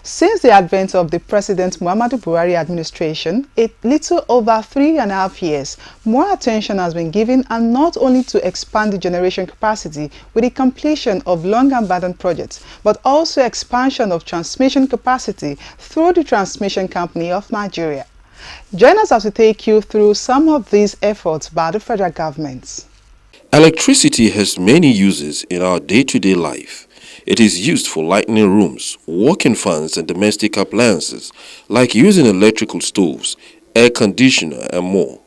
Since the advent of the President Muhammadu Buhari administration, a little over 3.5 years, more attention has been given and not only to expand the generation capacity with the completion of long-abandoned projects, but also expansion of transmission capacity through the Transmission Company of Nigeria. Join us as we take you through some of these efforts by the federal government. Electricity has many uses in our day-to-day life. It is used for lighting rooms, working fans and domestic appliances, like using electrical stoves, air conditioner and more.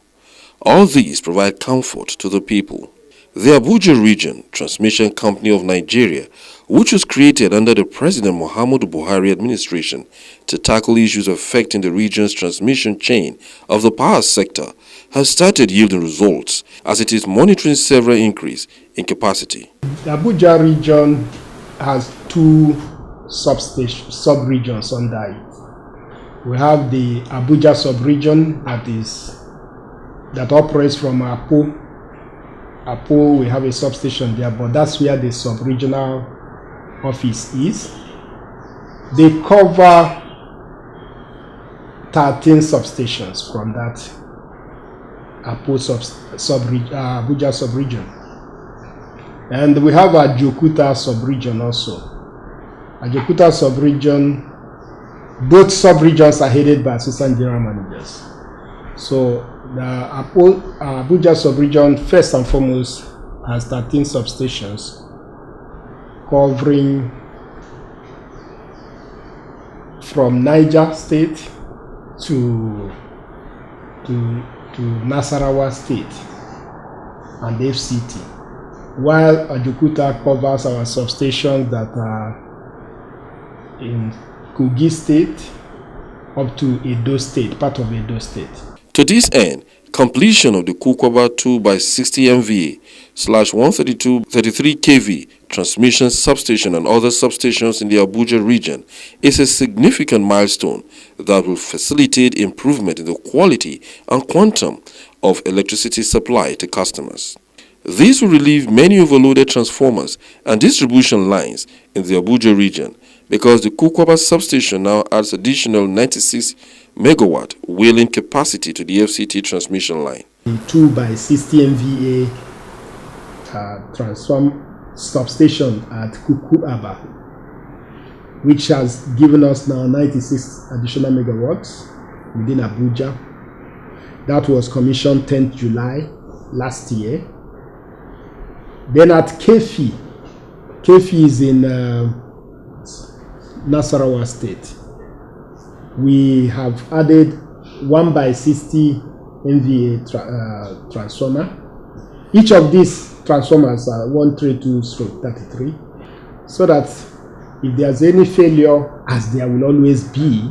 All these provide comfort to the people. The Abuja Region Transmission Company of Nigeria, which was created under the President Muhammadu Buhari administration to tackle issues affecting the region's transmission chain of the power sector, has started yielding results as it is monitoring several increase in capacity. The Abuja region has two sub-regions under it. We have the Abuja sub-region that operates from Apo. Apo, we have a substation there, but that's where the sub-regional office is. They cover 13 substations from that Apo Abuja sub-region. And we have a Ajokuta sub-region also. Ajokuta sub-region, both sub-regions are headed by assistant general managers. So the Abuja sub-region, first and foremost, has 13 substations covering from Niger State to Nasarawa State and FCT. While Ajokuta covers our substations that are in Kogi State up to Edo State, part of Edo State. To this end, completion of the Kukwaba 2x60 MVA / 132/33 kV transmission substation and other substations in the Abuja region is a significant milestone that will facilitate improvement in the quality and quantum of electricity supply to customers. This will relieve many overloaded transformers and distribution lines in the Abuja region because the Kukwaba substation now adds additional 96 megawatt wheeling capacity to the FCT transmission line. The 2x60 MVA substation at Kukwaba, which has given us now 96 additional megawatts within Abuja. That was commissioned 10th July last year. Then at Kefi is in Nasarawa State. We have added 1x60 MVA transformer. Each of these transformers are 132/33, so that if there's any failure, as there will always be,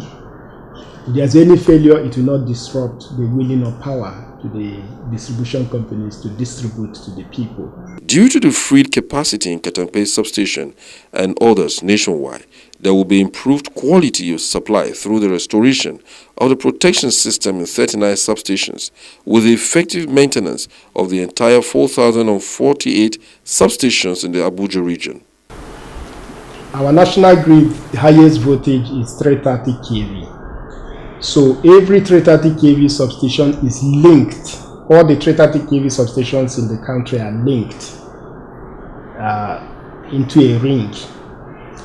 if there's any failure, it will not disrupt the wheeling of power to the distribution companies to distribute to the people. Due to the freed capacity in Katampe substation and others nationwide, there will be improved quality of supply through the restoration of the protection system in 39 substations with the effective maintenance of the entire 4,048 substations in the Abuja region. Our national grid highest voltage is 330 kV. So every 330 kV substation is linked. All the 330 kV substations in the country are linked into a ring.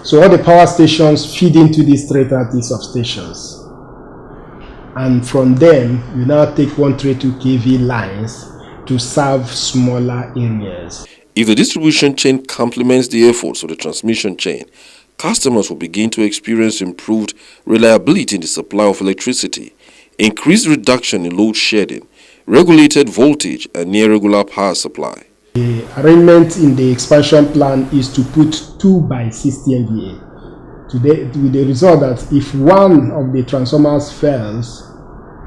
So all the power stations feed into these 330 substations. And from them, you now take 132 kV lines to serve smaller areas. If the distribution chain complements the efforts of the transmission chain, customers will begin to experience improved reliability in the supply of electricity, increased reduction in load shedding, regulated voltage and near regular power supply. The arrangement in the expansion plan is to put 2x60 MVA. Today, with the result that if one of the transformers fails,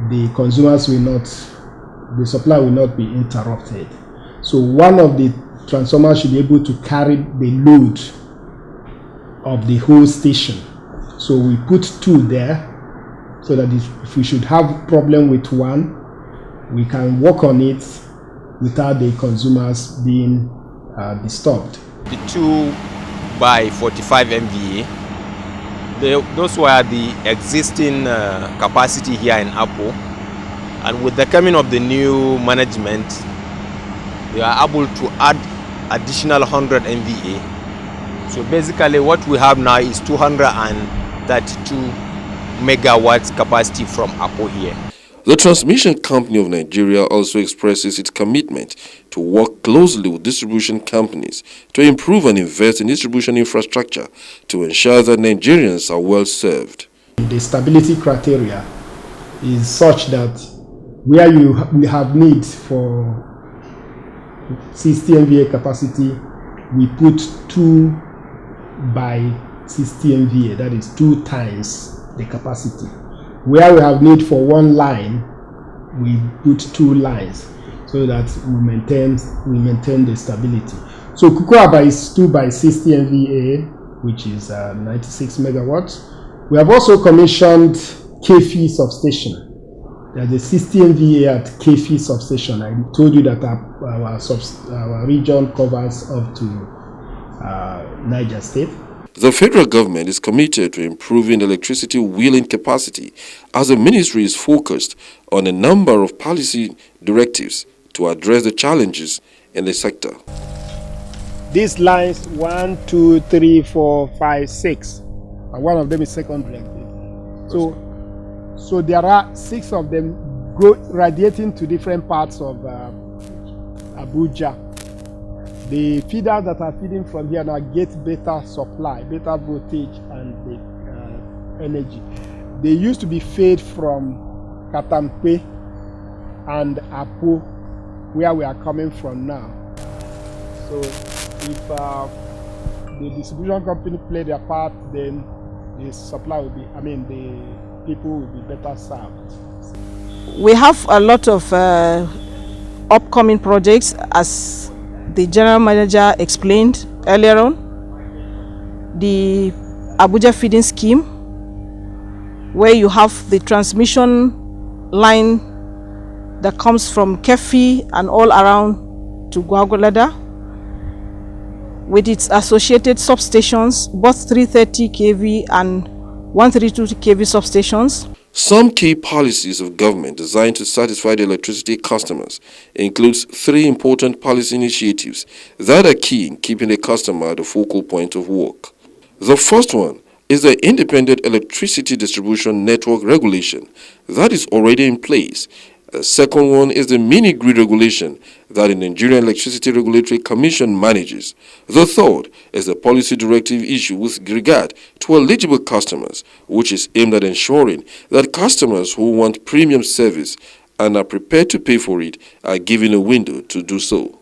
the supply will not be interrupted. So one of the transformers should be able to carry the load of the whole station. So we put 2 there so that if we should have problem with one, we can work on it without the consumers being disturbed. The 2x45 MVA those were the existing capacity here in Apo, and with the coming of the new management, they are able to add additional 100 MVA. So basically what we have now is 232 megawatts capacity from Apo here. The Transmission Company of Nigeria also expresses its commitment to work closely with distribution companies to improve and invest in distribution infrastructure to ensure that Nigerians are well served. The stability criteria is such that where we have need for 60 MVA capacity, we put 2 by 60 MVA, that is 2 times the capacity. Where we have need for 1 line, we put 2 lines so that we maintain the stability. So Kukuaba is 2 by 60 MVA, which is 96 megawatts. We have also commissioned Kefi substation. There's a 60 MVA at Kefi substation. I told you that our region covers up to Niger State. The federal government is committed to improving electricity wheeling capacity as the ministry is focused on a number of policy directives to address the challenges in the sector. These lines 1, 2, 3, 4, 5, 6, and one of them is secondary. So there are 6 of them radiating to different parts of Abuja. The feeders that are feeding from here now get better supply, better voltage and the energy. They used to be fed from Katampe and Apo, where we are coming from now. So if the distribution company play their part, then the supply will be, the people will be better served. We have a lot of upcoming projects, as the general manager explained earlier on. The Abuja feeding scheme, where you have the transmission line that comes from Kefi and all around to Gwagwalada, with its associated substations, both 330 kV and 132 kV substations. Some key policies of government designed to satisfy the electricity customers includes 3 important policy initiatives that are key in keeping the customer at the focal point of work. The first one is the Independent Electricity Distribution Network Regulation that is already in place. The second one is the mini-grid regulation that the Nigerian Electricity Regulatory Commission manages. The third is the policy directive issue with regard to eligible customers, which is aimed at ensuring that customers who want premium service and are prepared to pay for it are given a window to do so.